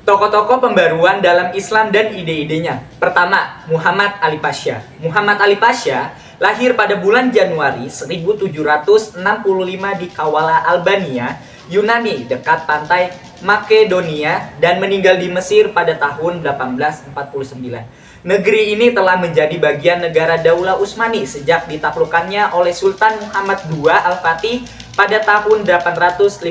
Tokoh-tokoh pembaruan dalam Islam dan ide-idenya. Pertama, Muhammad Ali Pasha. Muhammad Ali Pasha lahir pada bulan Januari 1765 di Kawala, Albania, Yunani, dekat pantai Makedonia, dan meninggal di Mesir pada tahun 1849. Negeri ini telah menjadi bagian negara Daulah Utsmani sejak ditaklukkannya oleh Sultan Muhammad II Al-Fatih pada tahun 857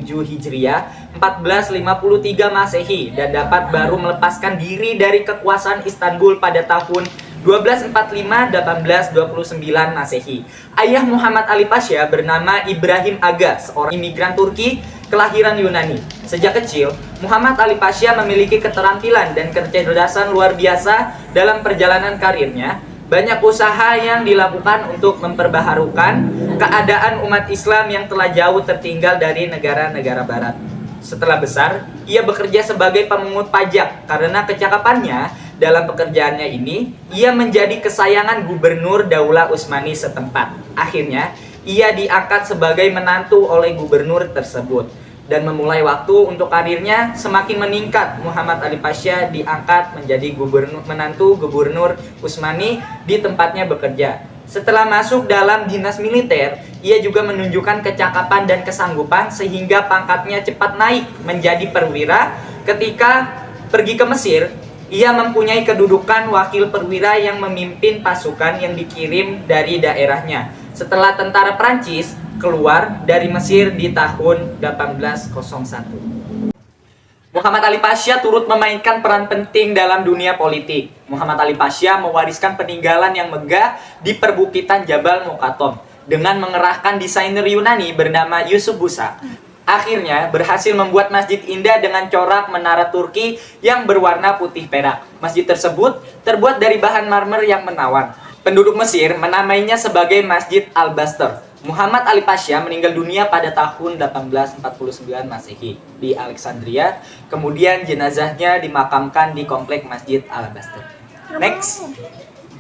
Hijriah, 1453 Masehi, dan dapat baru melepaskan diri dari kekuasaan Istanbul pada tahun 1245-1829 Masehi. Ayah Muhammad Ali Pasha bernama Ibrahim Aga, seorang imigran Turki kelahiran Yunani. Sejak kecil, Muhammad Ali Pasha memiliki keterampilan dan kecerdasan luar biasa dalam perjalanan karirnya. Banyak usaha yang dilakukan untuk memperbaharukan keadaan umat Islam yang telah jauh tertinggal dari negara-negara barat. Setelah besar, ia bekerja sebagai pemungut pajak. Karena kecakapannya dalam pekerjaannya ini, ia menjadi kesayangan gubernur Daulah Utsmani setempat. Akhirnya, ia diangkat sebagai menantu oleh gubernur tersebut. Dan memulai waktu untuk karirnya semakin meningkat. Muhammad Ali Pasha diangkat menjadi menantu gubernur Utsmani di tempatnya bekerja. Setelah masuk dalam dinas militer, ia juga menunjukkan kecakapan dan kesanggupan sehingga pangkatnya cepat naik menjadi perwira. Ketika pergi ke Mesir, ia mempunyai kedudukan wakil perwira yang memimpin pasukan yang dikirim dari daerahnya. Setelah tentara Prancis keluar dari Mesir di tahun 1801. Muhammad Ali Pasha turut memainkan peran penting dalam dunia politik. Muhammad Ali Pasha mewariskan peninggalan yang megah di perbukitan Jabal Muqattam dengan mengerahkan desainer Yunani bernama Yusuf Busa. Akhirnya berhasil membuat masjid indah dengan corak menara Turki yang berwarna putih perak. Masjid tersebut terbuat dari bahan marmer yang menawan. Penduduk Mesir menamainya sebagai Masjid Al-Bastar. Muhammad Ali Pasha meninggal dunia pada tahun 1849 Masehi di Alexandria. Kemudian jenazahnya dimakamkan di komplek Masjid Al-Bastar. Next,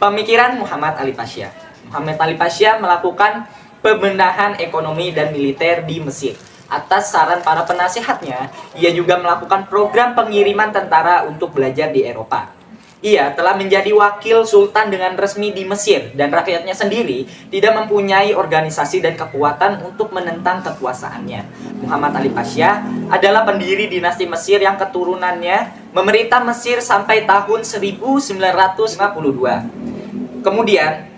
pemikiran Muhammad Ali Pasha. Muhammad Ali Pasha melakukan pembenahan ekonomi dan militer di Mesir. Atas saran para penasihatnya, ia juga melakukan program pengiriman tentara untuk belajar di Eropa. Ia telah menjadi wakil sultan dengan resmi di Mesir, dan rakyatnya sendiri tidak mempunyai organisasi dan kekuatan untuk menentang kekuasaannya. Muhammad Ali Pasha adalah pendiri dinasti Mesir yang keturunannya memerintah Mesir sampai tahun 1952. Kemudian,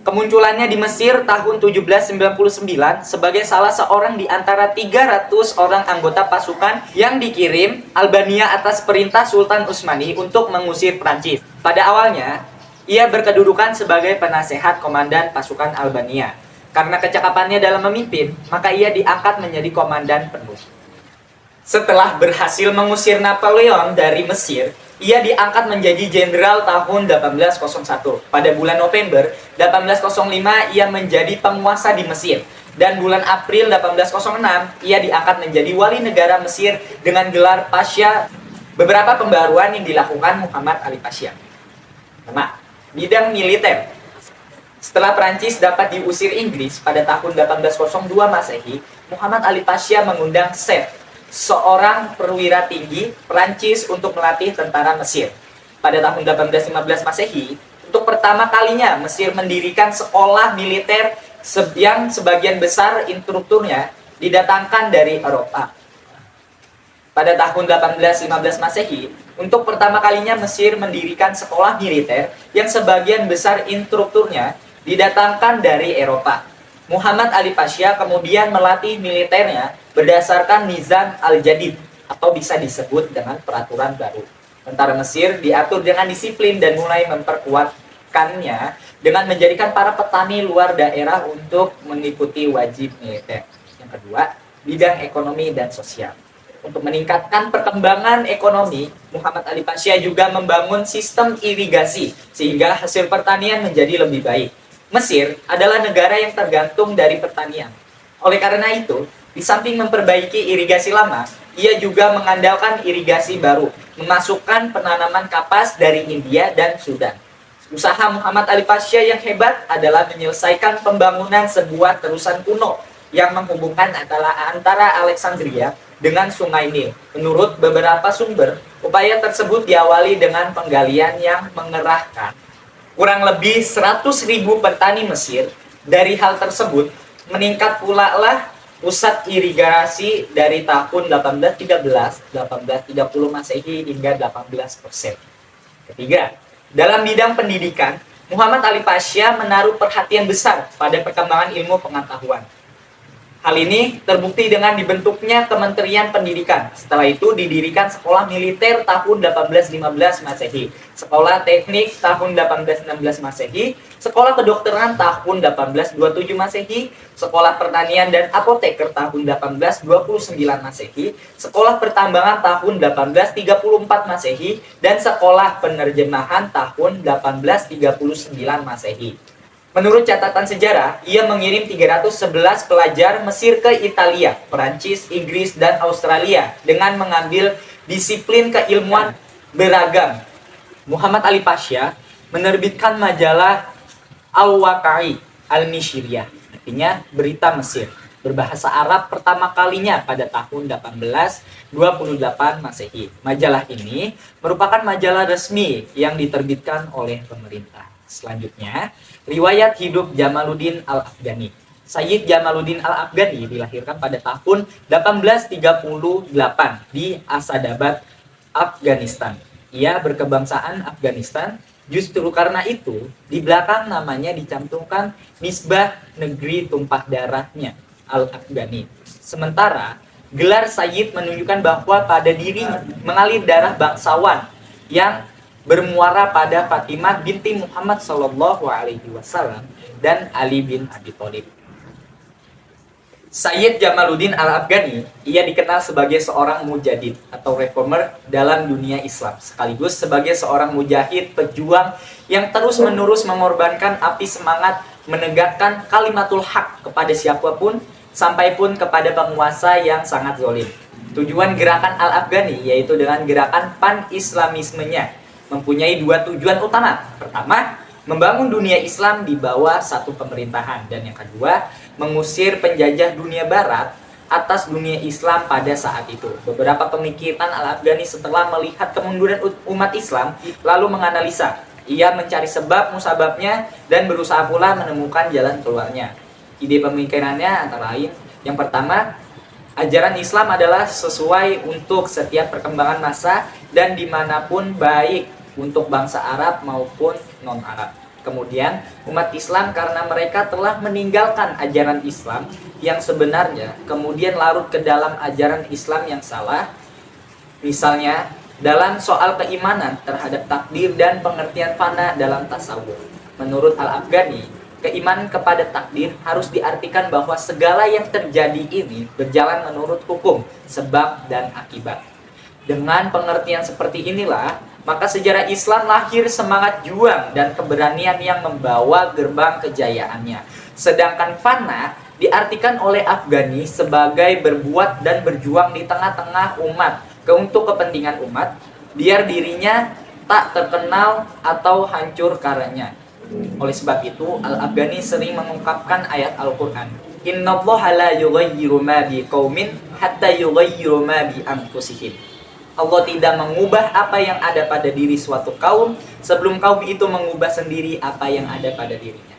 kemunculannya di Mesir tahun 1799 sebagai salah seorang di antara 300 orang anggota pasukan yang dikirim Albania atas perintah Sultan Utsmani untuk mengusir Prancis. Pada awalnya, ia berkedudukan sebagai penasehat komandan pasukan Albania. Karena kecakapannya dalam memimpin, maka ia diangkat menjadi komandan penuh. Setelah berhasil mengusir Napoleon dari Mesir, ia diangkat menjadi jenderal tahun 1801. Pada bulan November 1805, ia menjadi penguasa di Mesir. Dan bulan April 1806, ia diangkat menjadi wali negara Mesir dengan gelar Pasha. Beberapa pembaruan yang dilakukan Muhammad Ali Pasha. Pertama, bidang militer. Setelah Prancis dapat diusir Inggris pada tahun 1802 Masehi, Muhammad Ali Pasha mengundang Seth, seorang perwira tinggi Prancis, untuk melatih tentara Mesir. Pada tahun 1815 Masehi, untuk pertama kalinya Mesir mendirikan sekolah militer yang sebagian besar instrukturnya didatangkan dari Eropa. Pada tahun 1815 Masehi, untuk pertama kalinya Mesir mendirikan sekolah militer yang sebagian besar instrukturnya didatangkan dari Eropa. Muhammad Ali Pasha kemudian melatih militernya berdasarkan Nizam Al-Jadid, atau bisa disebut dengan peraturan baru. Tentara Mesir diatur dengan disiplin dan mulai memperkuatkannya dengan menjadikan para petani luar daerah untuk mengikuti wajib militer. Yang kedua, bidang ekonomi dan sosial. Untuk meningkatkan perkembangan ekonomi, Muhammad Ali Pasha juga membangun sistem irigasi sehingga hasil pertanian menjadi lebih baik. Mesir adalah negara yang tergantung dari pertanian. Oleh karena itu, di samping memperbaiki irigasi lama, ia juga mengandalkan irigasi baru, memasukkan penanaman kapas dari India dan Sudan. Usaha Muhammad Ali Pasha yang hebat adalah menyelesaikan pembangunan sebuah terusan kuno yang menghubungkan antara Alexandria dengan Sungai Nil. Menurut beberapa sumber, upaya tersebut diawali dengan penggalian yang mengerahkan kurang lebih 100.000 petani Mesir. Dari hal tersebut, meningkat pula lah pusat irigasi dari tahun 1830 Masehi hingga 18%. Ketiga, dalam bidang pendidikan, Muhammad Ali Pasha menaruh perhatian besar pada perkembangan ilmu pengetahuan. Hal ini terbukti dengan dibentuknya Kementerian Pendidikan. Setelah itu didirikan Sekolah Militer tahun 1815 Masehi, Sekolah Teknik tahun 1816 Masehi, Sekolah Kedokteran tahun 1827 Masehi, Sekolah Pertanian dan Apoteker tahun 1829 Masehi, Sekolah Pertambangan tahun 1834 Masehi, dan Sekolah Penerjemahan tahun 1839 Masehi. Menurut catatan sejarah, ia mengirim 311 pelajar Mesir ke Italia, Perancis, Inggris, dan Australia dengan mengambil disiplin keilmuan beragam. Muhammad Ali Pasha menerbitkan majalah Al-Waqai Al-Mishriyah, artinya Berita Mesir, berbahasa Arab pertama kalinya pada tahun 1828 Masehi. Majalah ini merupakan majalah resmi yang diterbitkan oleh pemerintah. Selanjutnya, riwayat hidup Jamaluddin Al-Afghani. Sayyid Jamaluddin Al-Afghani dilahirkan pada tahun 1838 di Asadabad, Afghanistan. Ia berkebangsaan Afghanistan. Justru karena itu, di belakang namanya dicantumkan nisbah negeri tumpah darahnya, Al-Afghani. Sementara, gelar Sayyid menunjukkan bahwa pada dirinya mengalir darah bangsawan yang bermuara pada Fatimah binti Muhammad SAW dan Ali bin Abi Thalib. Sayyid Jamaluddin Al-Afghani, ia dikenal sebagai seorang mujadid atau reformer dalam dunia Islam, sekaligus sebagai seorang mujahid pejuang yang terus-menerus mengorbankan api semangat menegakkan kalimatul haq kepada siapapun, sampai pun kepada penguasa yang sangat zalim. Tujuan gerakan Al-Afghani yaitu dengan gerakan pan-islamismenya mempunyai dua tujuan utama. Pertama, membangun dunia Islam di bawah satu pemerintahan, dan yang kedua, mengusir penjajah dunia barat atas dunia Islam pada saat itu. Beberapa pemikiran Al-Afghani setelah melihat kemunduran umat Islam lalu menganalisa. Ia mencari sebab musababnya dan berusaha pula menemukan jalan keluarnya. Ide pemikirannya antara lain, yang pertama, ajaran Islam adalah sesuai untuk setiap perkembangan masa dan dimanapun, baik untuk bangsa Arab maupun non-Arab. Kemudian, umat Islam karena mereka telah meninggalkan ajaran Islam yang sebenarnya, kemudian larut ke dalam ajaran Islam yang salah. Misalnya, dalam soal keimanan terhadap takdir dan pengertian fana dalam tasawuf. Menurut Al-Afghani, keimanan kepada takdir harus diartikan bahwa segala yang terjadi ini berjalan menurut hukum, sebab, dan akibat. Dengan pengertian seperti inilah, maka sejarah Islam lahir semangat juang dan keberanian yang membawa gerbang kejayaannya. Sedangkan fana diartikan oleh Afghani sebagai berbuat dan berjuang di tengah-tengah umat untuk kepentingan umat, biar dirinya tak terkenal atau hancur karenanya. Oleh sebab itu, Al-Afghani sering mengungkapkan ayat Al-Quran, Innallaha la yughayyiru ma biqaumin hatta yughayyiru ma bi anfusihim. Allah tidak mengubah apa yang ada pada diri suatu kaum sebelum kaum itu mengubah sendiri apa yang ada pada dirinya.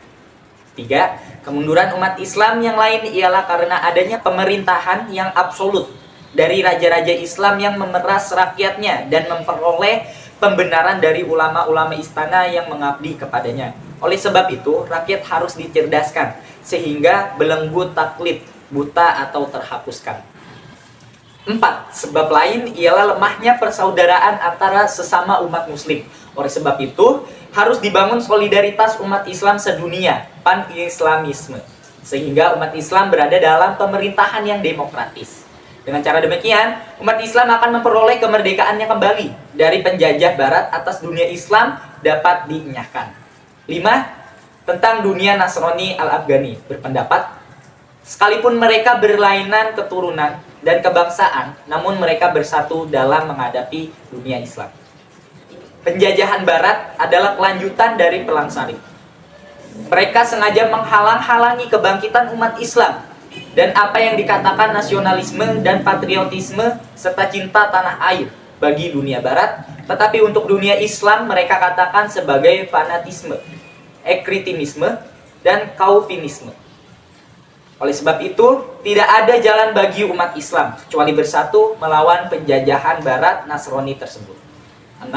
3. Kemunduran umat Islam yang lain ialah karena adanya pemerintahan yang absolut dari raja-raja Islam yang memeras rakyatnya dan memperoleh pembenaran dari ulama-ulama istana yang mengabdi kepadanya. Oleh sebab itu, rakyat harus dicerdaskan sehingga belenggu taklid, buta atau terhapuskan. 4. Sebab lain ialah lemahnya persaudaraan antara sesama umat muslim. Oleh sebab itu, harus dibangun solidaritas umat Islam sedunia, pan-islamisme, sehingga umat Islam berada dalam pemerintahan yang demokratis. Dengan cara demikian, umat Islam akan memperoleh kemerdekaannya kembali dari penjajah barat atas dunia Islam dapat dienyahkan. 5. Tentang dunia Nasrani Al-Afghani berpendapat, sekalipun mereka berlainan keturunan dan kebangsaan, namun mereka bersatu dalam menghadapi dunia Islam. Penjajahan barat adalah kelanjutan dari perang salib. Mereka sengaja menghalang-halangi kebangkitan umat Islam dan apa yang dikatakan nasionalisme dan patriotisme serta cinta tanah air bagi dunia barat, tetapi untuk dunia Islam mereka katakan sebagai fanatisme, ekritinisme, dan kaufinisme. Oleh sebab itu, tidak ada jalan bagi umat Islam kecuali bersatu melawan penjajahan barat Nasrani tersebut. 6.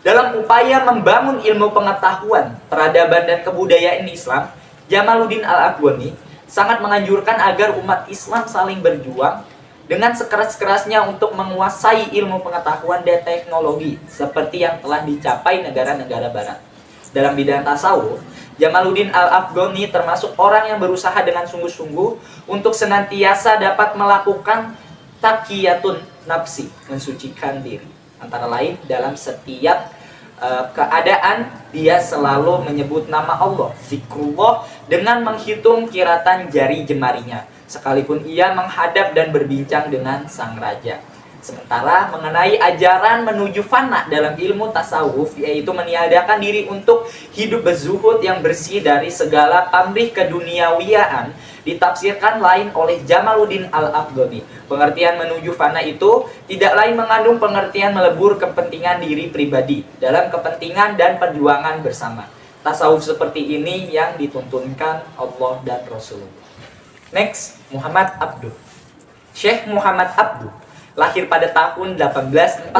Dalam upaya membangun ilmu pengetahuan, peradaban, dan kebudayaan Islam, Jamaluddin Al-Afghani sangat menganjurkan agar umat Islam saling berjuang dengan sekeras-kerasnya untuk menguasai ilmu pengetahuan dan teknologi seperti yang telah dicapai negara-negara barat. Dalam bidang tasawuf, Jamaluddin Al-Afghani termasuk orang yang berusaha dengan sungguh-sungguh untuk senantiasa dapat melakukan taqiyatun nafsi, mensucikan diri. Antara lain dalam setiap keadaan dia selalu menyebut nama Allah, zikrullah, dengan menghitung kiratan jari jemarinya, sekalipun ia menghadap dan berbincang dengan sang raja. Sementara mengenai ajaran menuju fana dalam ilmu tasawuf, yaitu meniadakan diri untuk hidup berzuhud yang bersih dari segala pamrih keduniawiaan, ditafsirkan lain oleh Jamaluddin Al-Afghani. Pengertian menuju fana itu tidak lain mengandung pengertian melebur kepentingan diri pribadi dalam kepentingan dan perjuangan bersama. Tasawuf seperti ini yang dituntunkan Allah dan Rasulullah. Next, Muhammad Abduh. Syekh Muhammad Abduh lahir pada tahun 1849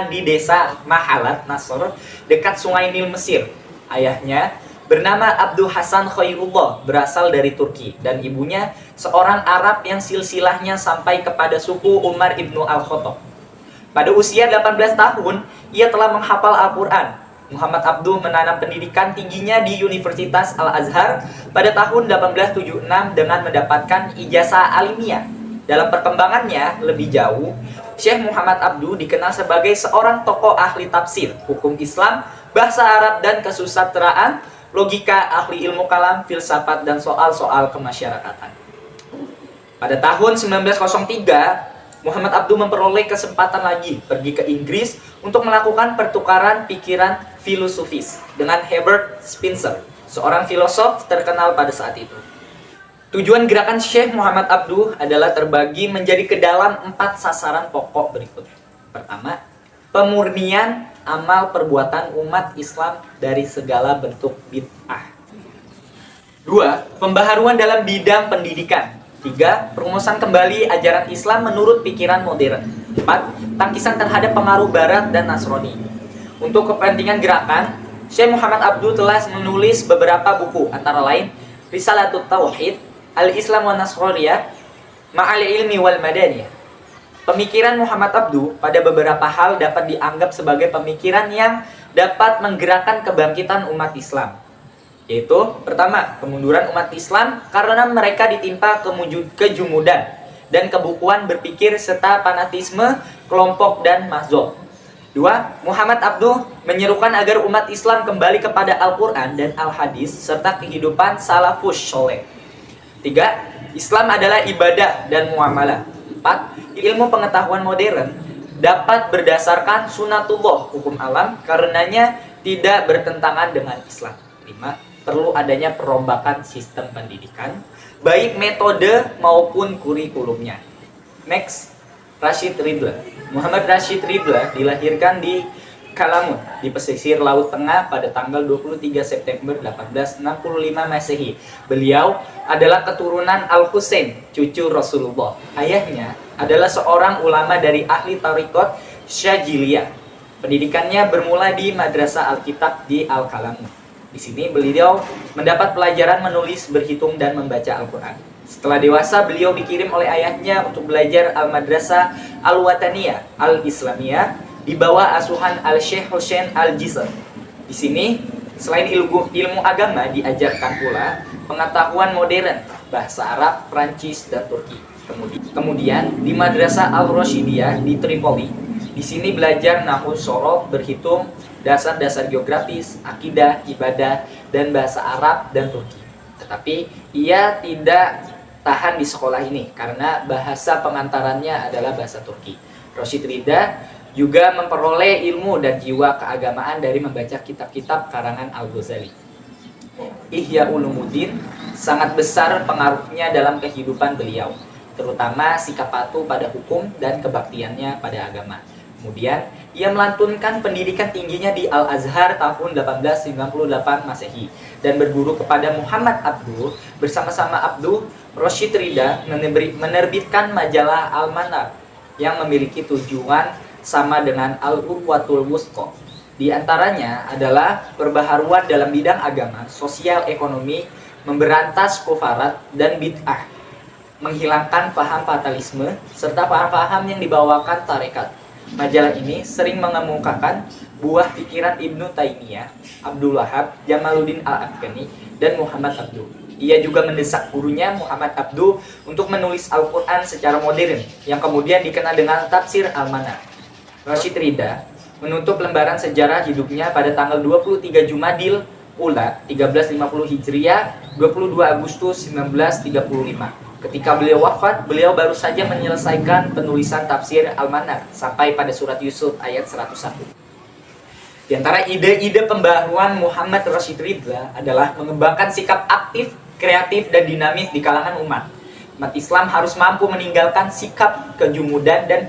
di desa Mahalat, Nasr, dekat Sungai Nil, Mesir. Ayahnya bernama Abdul Hasan Khairullah, berasal dari Turki, dan ibunya seorang Arab yang silsilahnya sampai kepada suku Umar ibnu Al-Khattab. Pada usia 18 tahun, ia telah menghafal Al-Quran. Muhammad Abduh menanam pendidikan tingginya di Universitas Al-Azhar pada tahun 1876 dengan mendapatkan ijazah alimiah. Dalam perkembangannya lebih jauh, Syekh Muhammad Abduh dikenal sebagai seorang tokoh ahli tafsir, hukum Islam, bahasa Arab dan kesusastraan, logika, ahli ilmu kalam, filsafat, dan soal-soal kemasyarakatan. Pada tahun 1903, Muhammad Abduh memperoleh kesempatan lagi pergi ke Inggris untuk melakukan pertukaran pikiran filosofis dengan Herbert Spencer, seorang filosof terkenal pada saat itu. Tujuan gerakan Syekh Muhammad Abduh adalah terbagi menjadi ke dalam 4 sasaran pokok berikut. Pertama, pemurnian amal perbuatan umat Islam dari segala bentuk bid'ah. 2. Pembaharuan dalam bidang pendidikan. 3. Perumusan kembali ajaran Islam menurut pikiran modern. 4. Tangkisan terhadap pengaruh Barat dan Nasrani. Untuk kepentingan gerakan, Syekh Muhammad Abduh telah menulis beberapa buku, antara lain Risalatut Tauhid, Al-Islam wa Nasroriyah, Ma'al Ilmi wal Madaniyah. Pemikiran Muhammad Abduh pada beberapa hal dapat dianggap sebagai pemikiran yang dapat menggerakkan kebangkitan umat Islam. Yaitu, pertama, kemunduran umat Islam karena mereka ditimpa kejumudan dan kebukuan berpikir serta fanatisme kelompok dan mazhab. 2. Muhammad Abduh menyerukan agar umat Islam kembali kepada Al-Quran dan Al-Hadis serta kehidupan salafus soleh. 3. Islam adalah ibadah dan muamalah. 4. Ilmu pengetahuan modern dapat berdasarkan sunatullah, hukum alam, karenanya tidak bertentangan dengan Islam. 5. Perlu adanya perombakan sistem pendidikan, baik metode maupun kurikulumnya. Next, Rashid Ridla. Muhammad Rashid Ridla dilahirkan di Kalamun, di pesisir Laut Tengah pada tanggal 23 September 1865 Masehi. Beliau adalah keturunan Al-Husain, cucu Rasulullah. Ayahnya adalah seorang ulama dari ahli tariqat Syadziliyah. Pendidikannya bermula di Madrasah Alkitab di Al-Kalamun. Di sini beliau mendapat pelajaran menulis, berhitung, dan membaca Al-Quran. Setelah dewasa, beliau dikirim oleh ayahnya untuk belajar Al-Madrasah Al-Wataniyah Al-Islamiyah di bawah asuhan Al-Syekh Hussein Al-Jisr. Di sini, selain ilmu agama, diajarkan pula pengetahuan modern, bahasa Arab, Prancis, dan Turki. Kemudian, di Madrasah Al-Rasyidiyah di Tripoli. Di sini belajar nahwu sorof, berhitung, dasar-dasar geografis, akidah, ibadah, dan bahasa Arab dan Turki. Tetapi, ia tidak tahan di sekolah ini karena bahasa pengantarannya adalah bahasa Turki. Rashid Ridha juga memperoleh ilmu dan jiwa keagamaan dari membaca kitab-kitab karangan Al-Ghazali. Ihya Ulumuddin sangat besar pengaruhnya dalam kehidupan beliau, terutama sikap patuh pada hukum dan kebaktiannya pada agama. Kemudian, ia melantunkan pendidikan tingginya di Al-Azhar tahun 1898 Masehi dan berguru kepada Muhammad Abduh. Bersama-sama Abduh, Rashid Ridha menerbitkan majalah Al-Manar yang memiliki tujuan sama dengan Al-Urwatul Wusqa. Di antaranya adalah perbaharuan dalam bidang agama, sosial, ekonomi, memberantas kufarat dan bid'ah, menghilangkan paham fatalisme, serta paham-paham yang dibawakan tarekat. Majalah ini sering mengemukakan buah pikiran Ibnu Taimiyah, Abdul Wahab, Jamaluddin Al-Afghani, dan Muhammad Abduh. Ia juga mendesak gurunya Muhammad Abduh untuk menulis Al-Quran secara modern, yang kemudian dikenal dengan Tafsir Al-Manar. Rashid Ridha menutup lembaran sejarah hidupnya pada tanggal 23 Jumadil Ula 1350 Hijriah, 22 Agustus 1935. Ketika beliau wafat, beliau baru saja menyelesaikan penulisan tafsir Al-Manar sampai pada surat Yusuf ayat 101. Di antara ide-ide pembaharuan Muhammad Rashid Ridha adalah mengembangkan sikap aktif, kreatif, dan dinamis di kalangan umat. Umat Islam harus mampu meninggalkan sikap kejumudan dan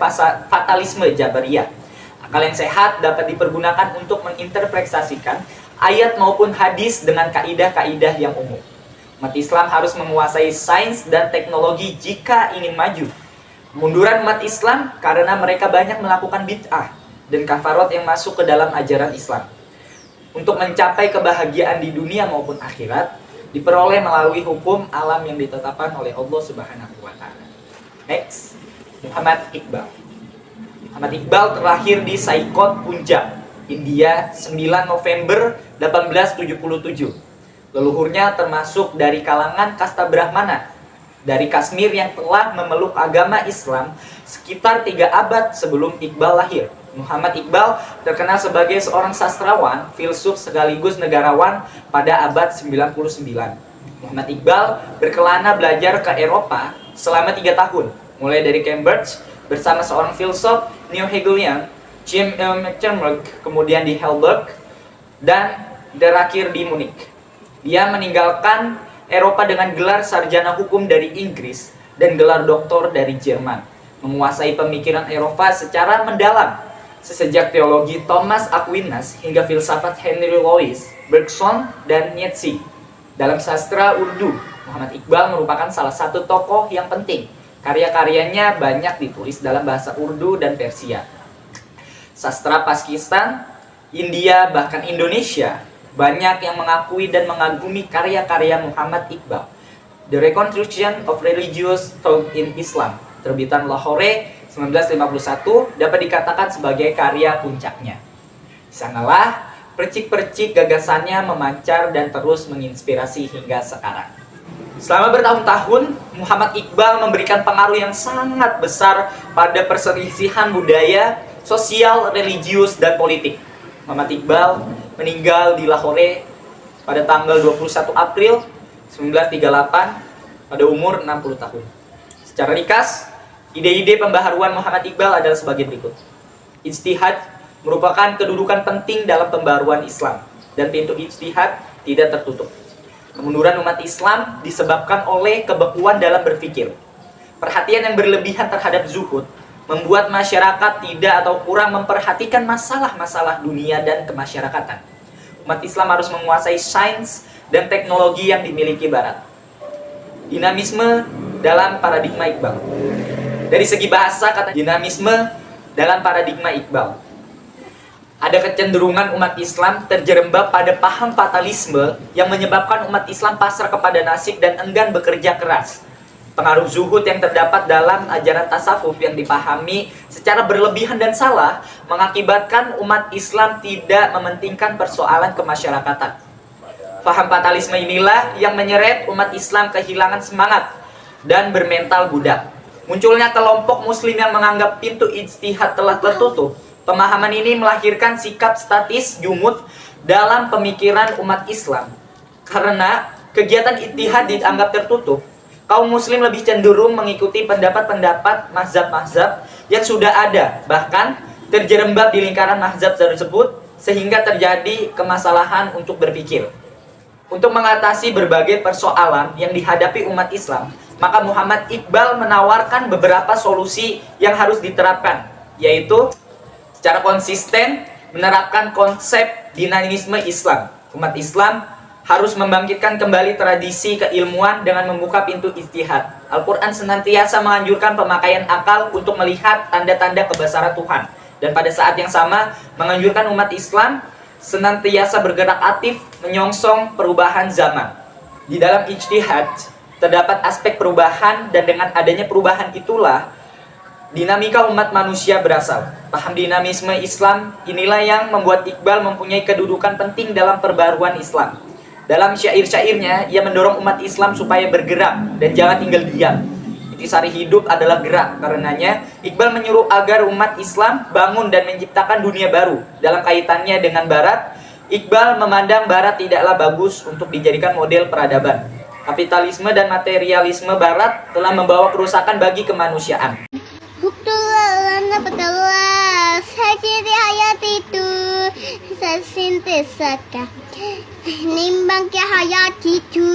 fatalisme Jabariyah. Akal yang sehat dapat dipergunakan untuk menginterpretasikan ayat maupun hadis dengan kaidah-kaidah yang umum. Umat Islam harus menguasai sains dan teknologi jika ingin maju. Kemunduran umat Islam karena mereka banyak melakukan bid'ah dan kafarat yang masuk ke dalam ajaran Islam. Untuk mencapai kebahagiaan di dunia maupun akhirat, diperoleh melalui hukum alam yang ditetapkan oleh Allah Subhanahu wa Ta'ala. Next, Muhammad Iqbal. Muhammad Iqbal terlahir di Saikot, Punjab, India, 9 November 1877. Leluhurnya termasuk dari kalangan kasta Brahmana dari Kashmir yang telah memeluk agama Islam sekitar 3 abad sebelum Iqbal lahir. Muhammad Iqbal terkenal sebagai seorang sastrawan, filsuf sekaligus negarawan pada abad 99. Muhammad Iqbal berkelana belajar ke Eropa selama 3 tahun, mulai dari Cambridge bersama seorang filsuf neo-Hegelian, Jim McCormack, kemudian di Heidelberg, dan terakhir di Munich. Dia meninggalkan Eropa dengan gelar sarjana hukum dari Inggris dan gelar doktor dari Jerman, menguasai pemikiran Eropa secara mendalam, sejak teologi Thomas Aquinas hingga filsafat Henry Louis Bergson dan Nietzsche. Dalam sastra Urdu, Muhammad Iqbal merupakan salah satu tokoh yang penting. Karya-karyanya banyak ditulis dalam bahasa Urdu dan Persia. Sastra Pakistan, India, bahkan Indonesia banyak yang mengakui dan mengagumi karya-karya Muhammad Iqbal. The Reconstruction of Religious Thought in Islam, terbitan Lahore 1951, dapat dikatakan sebagai karya puncaknya. Di sanalah percik-percik gagasannya memancar dan terus menginspirasi hingga sekarang. Selama bertahun-tahun, Muhammad Iqbal memberikan pengaruh yang sangat besar pada perselisihan budaya, sosial, religius, dan politik. Muhammad Iqbal meninggal di Lahore pada tanggal 21 April 1938 pada umur 60 tahun. Secara ringkas, ide-ide pembaharuan Muhammad Iqbal adalah sebagai berikut. Ijtihad merupakan kedudukan penting dalam pembaharuan Islam, dan pintu ijtihad tidak tertutup. Kemunduran umat Islam disebabkan oleh kebekuan dalam berpikir. Perhatian yang berlebihan terhadap zuhud membuat masyarakat tidak atau kurang memperhatikan masalah-masalah dunia dan kemasyarakatan. Umat Islam harus menguasai sains dan teknologi yang dimiliki Barat. Dinamisme dalam paradigma Iqbal. Dari segi bahasa, kata dinamisme dalam paradigma Iqbal. Ada kecenderungan umat Islam terjerembab pada paham fatalisme yang menyebabkan umat Islam pasrah kepada nasib dan enggan bekerja keras. Pengaruh zuhud yang terdapat dalam ajaran tasawuf yang dipahami secara berlebihan dan salah mengakibatkan umat Islam tidak mementingkan persoalan kemasyarakatan. Paham fatalisme inilah yang menyeret umat Islam kehilangan semangat dan bermental budak. Munculnya kelompok muslim yang menganggap pintu ijtihad telah tertutup. Pemahaman ini melahirkan sikap statis jumud dalam pemikiran umat Islam. Karena kegiatan ijtihad dianggap tertutup, kaum muslim lebih cenderung mengikuti pendapat-pendapat mazhab-mazhab yang sudah ada, bahkan terjerembab di lingkaran mazhab tersebut sehingga terjadi kemasalahan untuk berpikir. Untuk mengatasi berbagai persoalan yang dihadapi umat Islam, maka Muhammad Iqbal menawarkan beberapa solusi yang harus diterapkan, yaitu secara konsisten menerapkan konsep dinamisme Islam. Umat Islam harus membangkitkan kembali tradisi keilmuan dengan membuka pintu ijtihad. Al-Quran senantiasa menganjurkan pemakaian akal untuk melihat tanda-tanda kebesaran Tuhan. Dan pada saat yang sama, menganjurkan umat Islam senantiasa bergerak aktif menyongsong perubahan zaman. Di dalam ijtihad, terdapat aspek perubahan, dan dengan adanya perubahan itulah dinamika umat manusia berasal. Paham dinamisme Islam inilah yang membuat Iqbal mempunyai kedudukan penting dalam perbaruan Islam. Dalam syair-syairnya, ia mendorong umat Islam supaya bergerak dan jangan tinggal diam. Intisari hidup adalah gerak. Karenanya, Iqbal menyuruh agar umat Islam bangun dan menciptakan dunia baru. Dalam kaitannya dengan Barat, Iqbal memandang Barat tidaklah bagus untuk dijadikan model peradaban. Kapitalisme dan materialisme Barat telah membawa kerusakan bagi kemanusiaan. Nimbang ke hayat itu